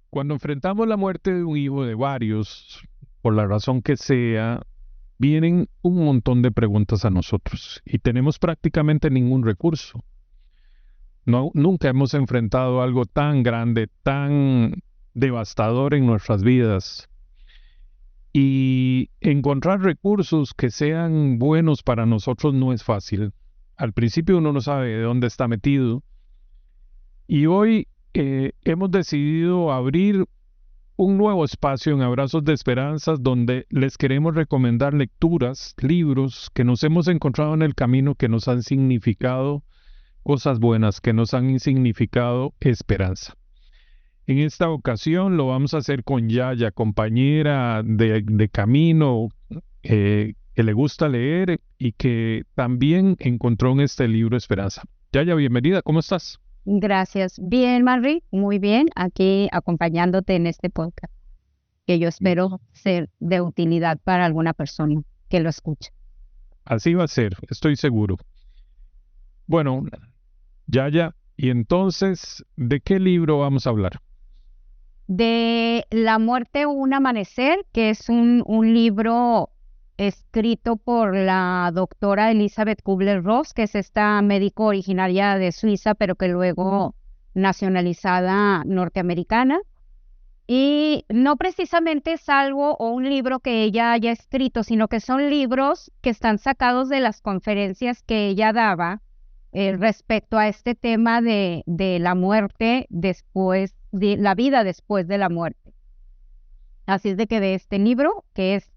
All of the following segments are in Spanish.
Cuando enfrentamos la muerte de un hijo de varios, por la razón que sea, vienen un montón de preguntas a nosotros y tenemos prácticamente ningún recurso. No, nunca hemos enfrentado algo tan grande, tan devastador en nuestras vidas. Y encontrar recursos que sean buenos para nosotros no es fácil. Al principio uno no sabe de dónde está metido. Y hoy hemos decidido abrir un nuevo espacio en Abrazos de Esperanzas donde les queremos recomendar lecturas, libros que nos hemos encontrado en el camino que nos han significado cosas buenas, que nos han significado esperanza. En esta ocasión lo vamos a hacer con Yaya, compañera de camino, que le gusta leer y que también encontró en este libro esperanza. Yaya, bienvenida, ¿cómo estás? Gracias. Bien, Manri, muy bien. Aquí acompañándote en este podcast, que yo espero ser de utilidad para alguna persona que lo escuche. Así va a ser, estoy seguro. Bueno, Yaya, y entonces, ¿de qué libro vamos a hablar? De La muerte, un amanecer, que es un libro escrito por la doctora Elizabeth Kubler-Ross, que es esta médico originaria de Suiza, pero que luego nacionalizada norteamericana. Y no precisamente es algo o un libro que ella haya escrito, sino que son libros que están sacados de las conferencias que ella daba respecto a este tema de la muerte después, de la vida después de la muerte. Así es de que de este libro, que es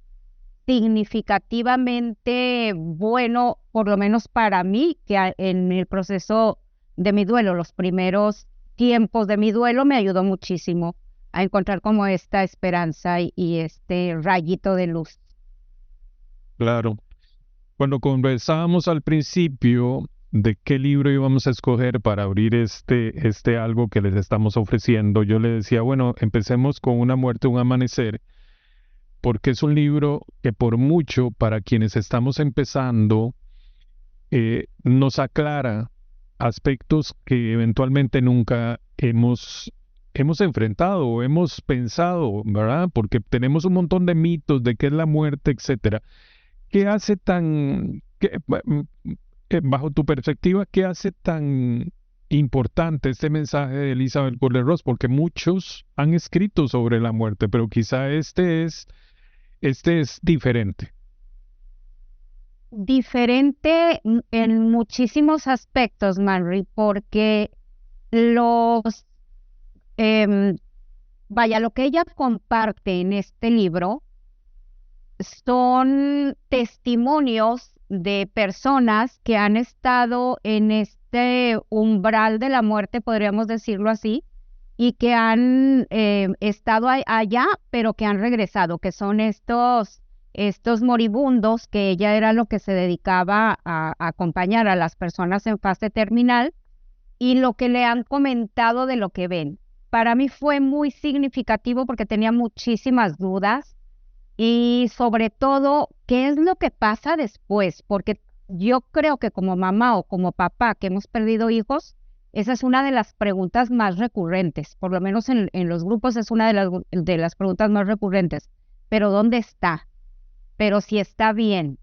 significativamente bueno, por lo menos para mí, que en el proceso de mi duelo, los primeros tiempos de mi duelo, me ayudó muchísimo a encontrar como esta esperanza y este rayito de luz. Claro. Cuando conversábamos al principio de qué libro íbamos a escoger para abrir este algo que les estamos ofreciendo, yo le decía, bueno, empecemos con Una muerte, un amanecer, porque es un libro que por mucho para quienes estamos empezando, nos aclara aspectos que eventualmente nunca hemos enfrentado o hemos pensado, ¿verdad? Porque tenemos un montón de mitos de qué es la muerte, etcétera. ¿Qué hace bajo tu perspectiva, qué hace tan importante este mensaje de Elizabeth Kubler-Ross? Porque muchos han escrito sobre la muerte, pero quizá este es diferente. Diferente en muchísimos aspectos, Manry, porque los, em, vaya, lo que ella comparte en este libro son testimonios de personas que han estado en este umbral de la muerte, podríamos decirlo así, y que han estado allá, pero que han regresado, que son estos moribundos, que ella era lo que se dedicaba a acompañar a las personas en fase terminal, y lo que le han comentado de lo que ven. Para mí fue muy significativo porque tenía muchísimas dudas y sobre todo, ¿qué es lo que pasa después? Porque yo creo que como mamá o como papá que hemos perdido hijos, esa es una de las preguntas más recurrentes, por lo menos en los grupos es una de las preguntas más recurrentes. Pero ¿dónde está? Pero si está bien,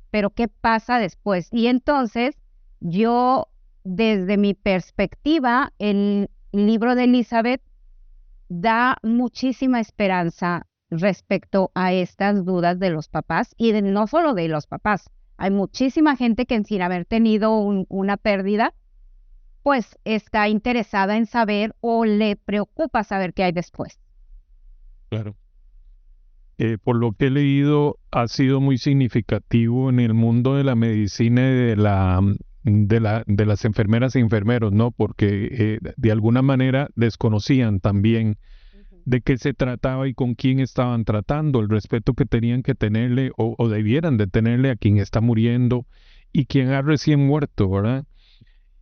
pero ¿qué pasa después? Y entonces yo, desde mi perspectiva, el libro de Elizabeth da muchísima esperanza respecto a estas dudas de los papás y no solo de los papás. Hay muchísima gente que sin haber tenido una pérdida, pues está interesada en saber o le preocupa saber qué hay después. Claro. Por lo que he leído, ha sido muy significativo en el mundo de la medicina y de las enfermeras e enfermeros, ¿no? Porque de alguna manera desconocían también Ujú. de qué se trataba y con quién estaban tratando, el respeto que tenían que tenerle o debieran de tenerle a quien está muriendo y quien ha recién muerto, ¿verdad?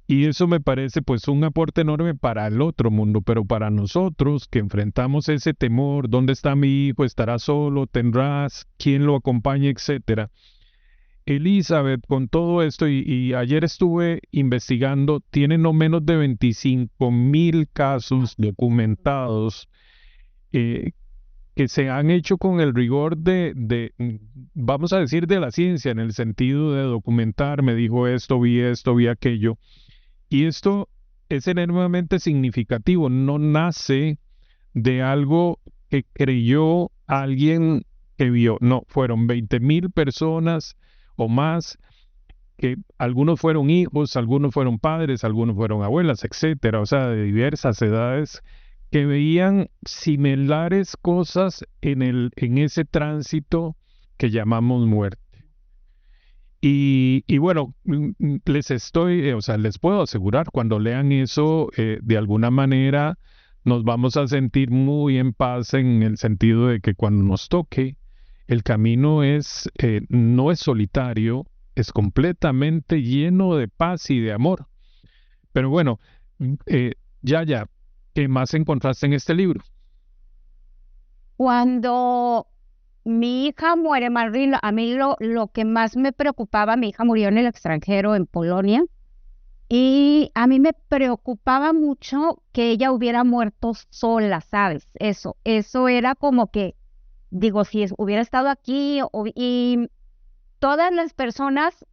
Y eso me parece pues un aporte enorme para el otro mundo, pero para nosotros que enfrentamos ese temor, ¿dónde está mi hijo? ¿Estará solo? ¿Tendrás quién lo acompañe? Etcétera. Elizabeth, con todo esto, y ayer estuve investigando, tiene no menos de 25,000 casos documentados eh, que se han hecho con el rigor vamos a decir, de la ciencia, en el sentido de documentar, me dijo esto, vi aquello. Y esto es enormemente significativo, no nace de algo que creyó alguien que vio, no, fueron 20,000 personas o más, que algunos fueron hijos, algunos fueron padres, algunos fueron abuelas, etcétera, o sea, de diversas edades, que veían similares cosas en ese tránsito que llamamos muerte. Y bueno, o sea, les puedo asegurar, cuando lean eso, de alguna manera nos vamos a sentir muy en paz, en el sentido de que cuando nos toque, el camino no es solitario, es completamente lleno de paz y de amor. Pero bueno, ya, ¿qué más encontraste en este libro? Cuando mi hija muere, Manri, a mí lo que más me preocupaba, mi hija murió en el extranjero, en Polonia, y a mí me preocupaba mucho que ella hubiera muerto sola, ¿sabes? Eso era como que, digo, si hubiera estado aquí, y todas las personas,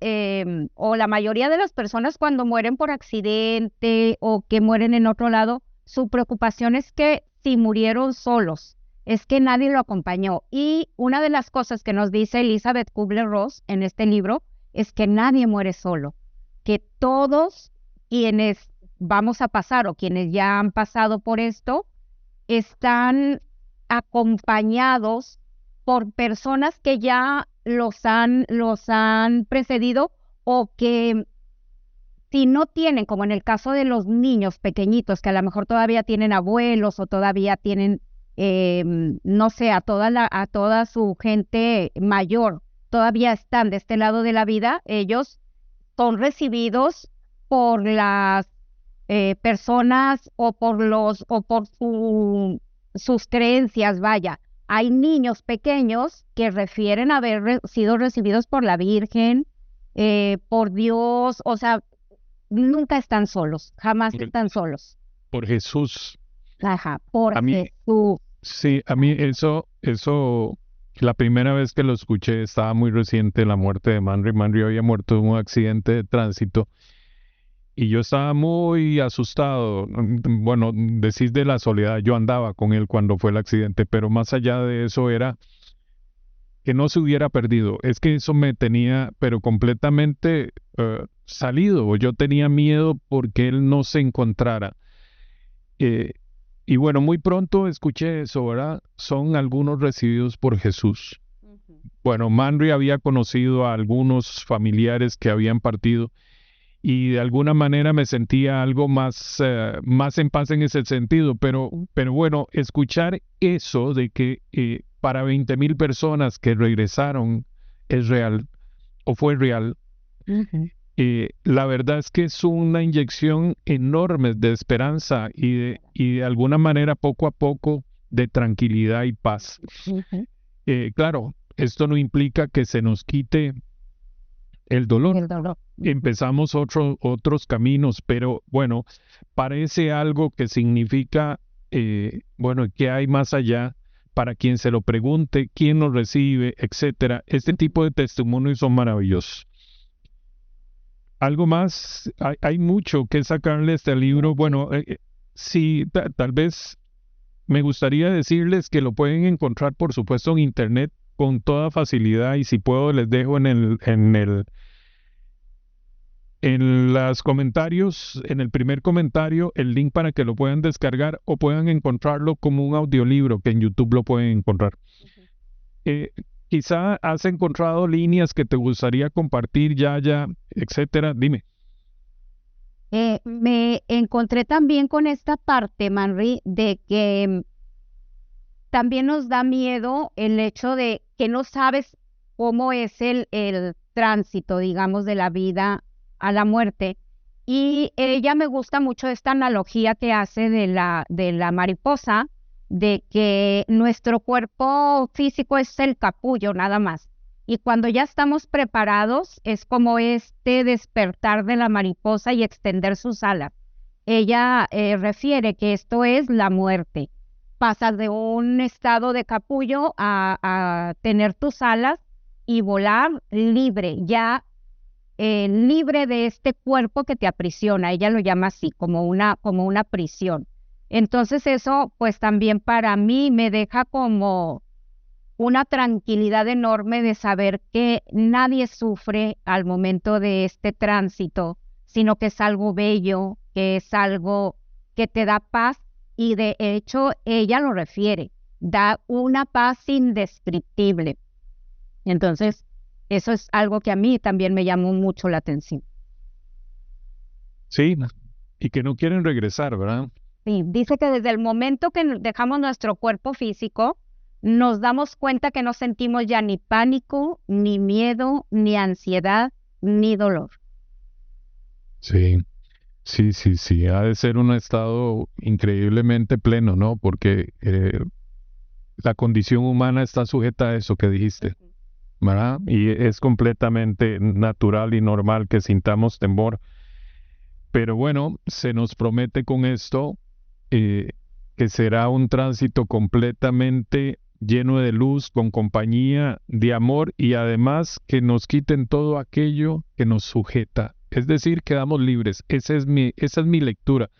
o la mayoría de las personas cuando mueren por accidente o que mueren en otro lado, su preocupación es que si murieron solos, es que nadie lo acompañó. Y una de las cosas que nos dice Elizabeth Kubler-Ross en este libro es que nadie muere solo, que todos quienes vamos a pasar o quienes ya han pasado por esto están acompañados por personas que ya los han precedido, o que si no tienen, como en el caso de los niños pequeñitos, que a lo mejor todavía tienen abuelos o todavía tienen, no sé, a toda su gente mayor, todavía están de este lado de la vida, ellos son recibidos por las personas o por sus creencias, vaya. Hay niños pequeños que refieren haber sido recibidos por la Virgen, por Dios, o sea, nunca están solos, jamás están solos. Por Jesús. Ajá, por A mí, Jesús. sí, a mí eso, la primera vez que lo escuché estaba muy reciente, la muerte de Manri. Manri había muerto en un accidente de tránsito y yo estaba muy asustado. Bueno, decís de la soledad, yo andaba con él cuando fue el accidente, pero más allá de eso era que no se hubiera perdido. Es que eso me tenía, pero completamente salido. Yo tenía miedo porque él no se encontrara. Eh, y bueno, muy pronto escuché eso, ¿verdad? Son algunos recibidos por Jesús. Bueno, Manri había conocido a algunos familiares que habían partido y de alguna manera me sentía algo más en paz en ese sentido, pero bueno, escuchar eso de que para 20,000 personas que regresaron es real o fue real, la verdad es que es una inyección enorme de esperanza y de alguna manera poco a poco de tranquilidad y paz. Claro, esto no implica que se nos quite el dolor. Empezamos otros caminos, pero bueno, parece algo que significa, bueno, ¿qué hay más allá? Para quien se lo pregunte, quién lo recibe, etcétera. Este tipo de testimonios son maravillosos. Algo más, hay mucho que sacarle a este libro. Bueno, sí, tal vez me gustaría decirles que lo pueden encontrar, por supuesto, en internet con toda facilidad, y si puedo les dejo en los comentarios, en el primer comentario, el link para que lo puedan descargar o puedan encontrarlo como un audiolibro que en YouTube lo pueden encontrar. Quizá has encontrado líneas que te gustaría compartir, ya, etcétera. Dime. Me encontré también con esta parte, Manri, de que también nos da miedo el hecho de que no sabes cómo es el tránsito, digamos, de la vida a la muerte. Y ella me gusta mucho esta analogía que hace de la mariposa, de que nuestro cuerpo físico es el capullo nada más. Y cuando ya estamos preparados, es como este despertar de la mariposa y extender sus alas. Ella refiere que esto es la muerte. pasas de un estado de capullo a tener tus alas y volar libre, ya libre de este cuerpo que te aprisiona. Ella lo llama así, como una prisión. Entonces eso, pues también para mí me deja como una tranquilidad enorme de saber que nadie sufre al momento de este tránsito, sino que es algo bello, que es algo que te da paz y de hecho ella lo refiere, da una paz indescriptible. Entonces, eso es algo que a mí también me llamó mucho la atención. Sí, y que no quieren regresar, ¿verdad? Sí, dice que desde el momento que dejamos nuestro cuerpo físico, nos damos cuenta que no sentimos ya ni pánico, ni miedo, ni ansiedad, ni dolor. Sí, sí, sí, sí. Ha de ser un estado increíblemente pleno, ¿no? Porque la condición humana está sujeta a eso que dijiste, ¿verdad? Y es completamente natural y normal que sintamos temor. Pero bueno, se nos promete con esto eh, que será un tránsito completamente lleno de luz, con compañía, de amor y además que nos quiten todo aquello que nos sujeta. Es decir, quedamos libres. Esa es mi lectura.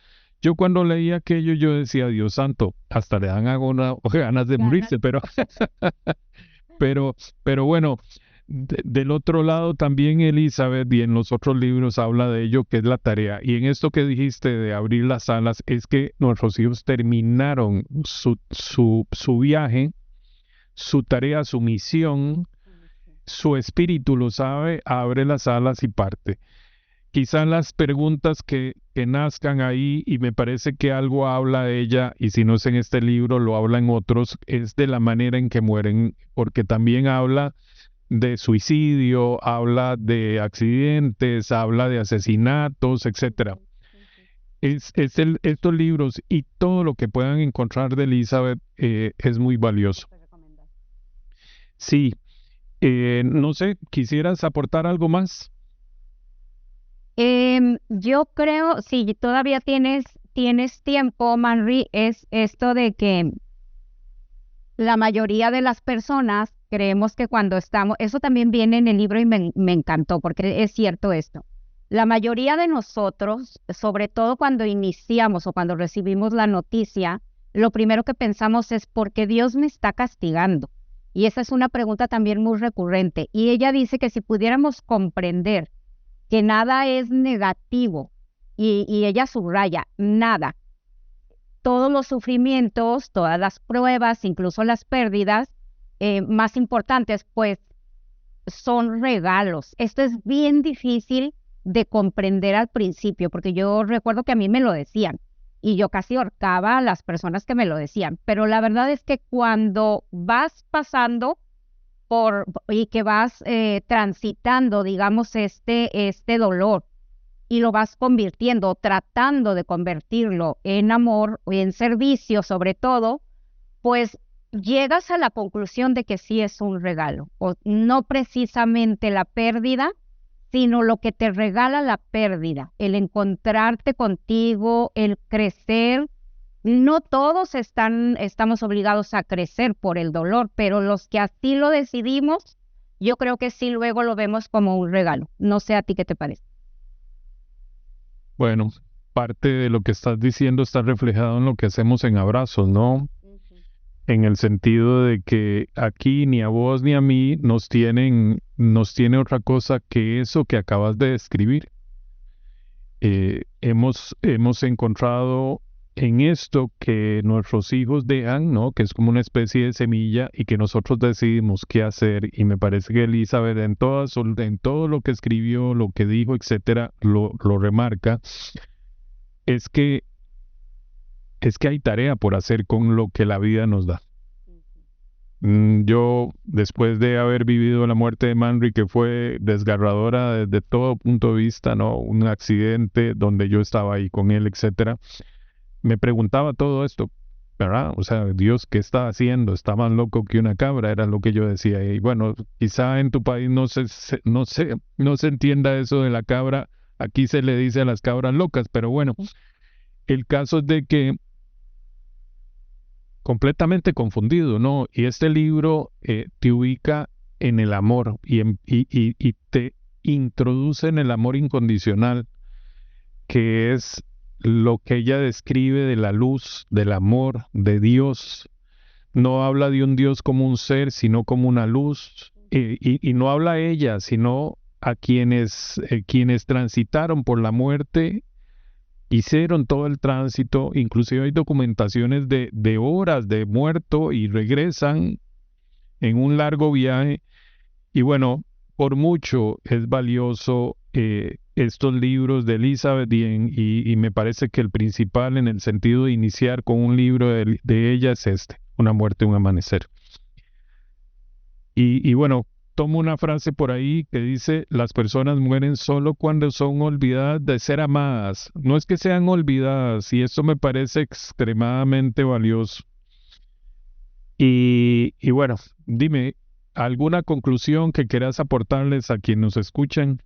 Yo cuando leí aquello, yo decía, Dios santo, hasta le dan ganas de morirse, pero, pero bueno, del otro lado también Elizabeth y en los otros libros habla de ello, que es la tarea. Y en esto que dijiste de abrir las alas, es que nuestros hijos terminaron su viaje, su tarea, su misión, su espíritu lo sabe, abre las alas y parte. Quizás las preguntas que nazcan ahí, y me parece que algo habla de ella, y si no es en este libro, lo habla en otros, es de la manera en que mueren, porque también habla de suicidio, habla de accidentes, habla de asesinatos, etcétera. Estos libros y todo lo que puedan encontrar de Elizabeth es muy valioso. Sí, no sé, ¿quisieras aportar algo más? Yo creo, si todavía tienes tiempo, Manri, es esto de que la mayoría de las personas creemos que cuando estamos, eso también viene en el libro y me encantó porque es cierto esto. La mayoría de nosotros, sobre todo cuando iniciamos o cuando recibimos la noticia, lo primero que pensamos es ¿por qué Dios me está castigando? Y esa es una pregunta también muy recurrente. Y ella dice que si pudiéramos comprender que nada es negativo, y ella subraya, nada, todos los sufrimientos, todas las pruebas, incluso las pérdidas más importantes, pues son regalos. Esto es bien difícil de comprender al principio, porque yo recuerdo que a mí me lo decían y yo casi ahorcaba a las personas que me lo decían, pero la verdad es que cuando vas pasando y que vas transitando, digamos, este dolor, y lo vas convirtiendo, tratando de convertirlo en amor o en servicio sobre todo, pues llegas a la conclusión de que sí es un regalo, o no precisamente la pérdida, sino lo que te regala la pérdida, el encontrarte contigo, el crecer. No todos estamos obligados a crecer por el dolor, pero los que así lo decidimos, yo creo que sí luego lo vemos como un regalo. No sé a ti qué te parece. Bueno, parte de lo que estás diciendo está reflejado en lo que hacemos en Abrazos, ¿no? En el sentido de que aquí ni a vos ni a mí nos tiene otra cosa que eso que acabas de describir. Hemos encontrado en esto que nuestros hijos dejan, ¿no? Que es como una especie de semilla y que nosotros decidimos qué hacer. Y me parece que Elizabeth en todo lo que escribió, lo que dijo, etcétera, lo remarca, es que, es que hay tarea por hacer con lo que la vida nos da. Yo, después de haber vivido la muerte de Manry, que fue desgarradora desde todo punto de vista, ¿no? Un accidente donde yo estaba ahí con él, etcétera, me preguntaba todo esto, ¿verdad? O sea, Dios, ¿qué está haciendo? Está más loco que una cabra, era lo que yo decía. Y bueno, quizá en tu país no se entienda eso de la cabra. Aquí se le dice a las cabras locas, pero bueno, el caso es de que, yo, después de haber vivido la muerte de Manry, que fue desgarradora desde todo punto de vista, ¿no? Un accidente donde yo estaba ahí con él, etcétera, me preguntaba todo esto, ¿verdad? O sea, Dios, ¿qué está haciendo? Está más loco que una cabra, era lo que yo decía. Y bueno, quizá en tu país no se entienda eso de la cabra. Aquí se le dice a las cabras locas, pero bueno, completamente confundido, ¿no? Y este libro te ubica en el amor y te introduce en el amor incondicional, que es lo que ella describe de la luz, del amor, de Dios. No habla de un Dios como un ser, sino como una luz. Y no habla a ella, sino a quienes transitaron por la muerte, hicieron todo el tránsito. Inclusive hay documentaciones de horas de muerto y regresan en un largo viaje. Y bueno, por mucho es valioso estos libros de Elizabeth y me parece que el principal en el sentido de iniciar con un libro de ella es este, Una muerte, un amanecer. Y bueno, tomo una frase por ahí que dice, las personas mueren solo cuando son olvidadas de ser amadas. No es que sean olvidadas, y esto me parece extremadamente valioso. Y bueno, dime, ¿alguna conclusión que quieras aportarles a quienes nos escuchan?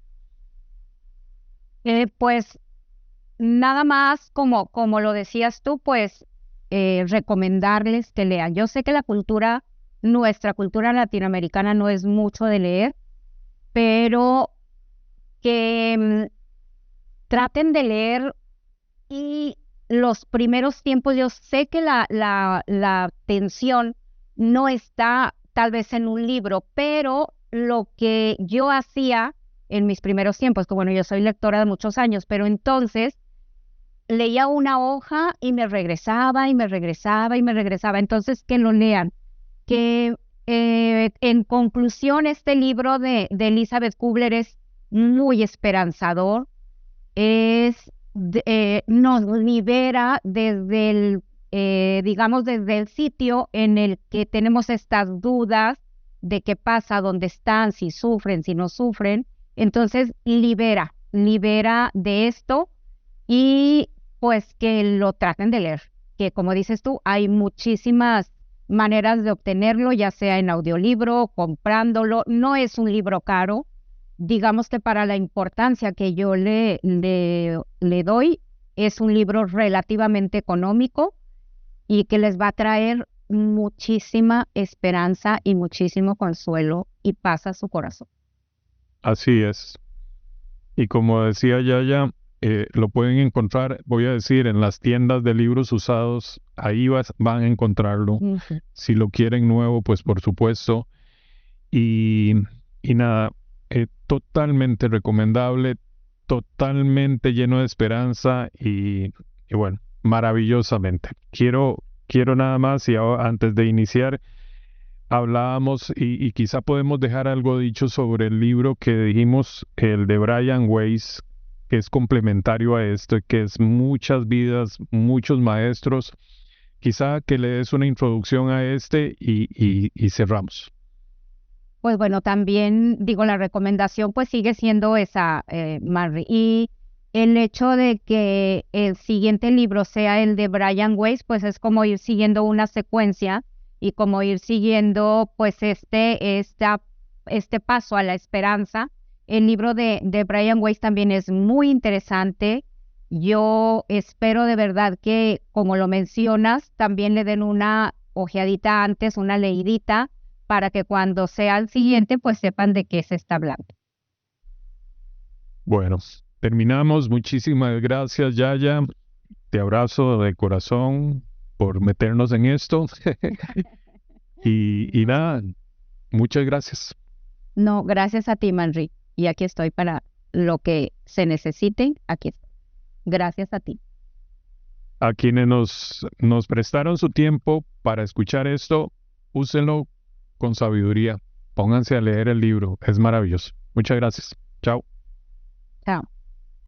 Pues nada más como lo decías tú, pues recomendarles que lean. Yo sé que nuestra cultura latinoamericana no es mucho de leer, pero que traten de leer y los primeros tiempos, yo sé que la atención no está tal vez en un libro, pero lo que yo hacía en mis primeros tiempos, que bueno, yo soy lectora de muchos años, pero entonces leía una hoja y me regresaba y me regresaba y me regresaba. Entonces, que lo lean. Que en conclusión, este libro de Elizabeth Kubler es muy esperanzador, nos libera desde digamos, desde el sitio en el que tenemos estas dudas de qué pasa, dónde están, si sufren, si no sufren. Entonces, libera de esto y pues que lo traten de leer, que como dices tú, hay muchísimas maneras de obtenerlo, ya sea en audiolibro, comprándolo. No es un libro caro. Digamos que para la importancia que yo le doy, es un libro relativamente económico y que les va a traer muchísima esperanza y muchísimo consuelo y paz a su corazón. Así es. Y como decía Yaya, lo pueden encontrar, voy a decir, en las tiendas de libros usados, ahí van a encontrarlo. Ujú. Si lo quieren nuevo, pues por supuesto. Y, y nada, totalmente recomendable, totalmente lleno de esperanza y bueno, maravillosamente. Quiero nada más, y antes de iniciar, hablábamos y quizá podemos dejar algo dicho sobre el libro que dijimos, el de Brian Weiss, que es complementario a esto, que es muchas vidas, muchos maestros. Quizá que le des una introducción a este y cerramos. Pues bueno, también digo, la recomendación pues sigue siendo esa, Marry. Y el hecho de que el siguiente libro sea el de Brian Weiss, pues es como ir siguiendo una secuencia y como ir siguiendo pues este paso a la esperanza. El libro de Brian Weiss también es muy interesante. Yo espero de verdad que, como lo mencionas, también le den una ojeadita antes, una leidita para que cuando sea el siguiente, pues sepan de qué se está hablando. Bueno, terminamos. Muchísimas gracias, Yaya. Te abrazo de corazón por meternos en esto. Y No, nada, muchas gracias. no, gracias a ti, Manri. Y aquí estoy para lo que se necesiten. Aquí estoy. Gracias a ti. A quienes nos prestaron su tiempo para escuchar esto, úsenlo con sabiduría. Pónganse a leer el libro. Es maravilloso. Muchas gracias. Chao. Chao.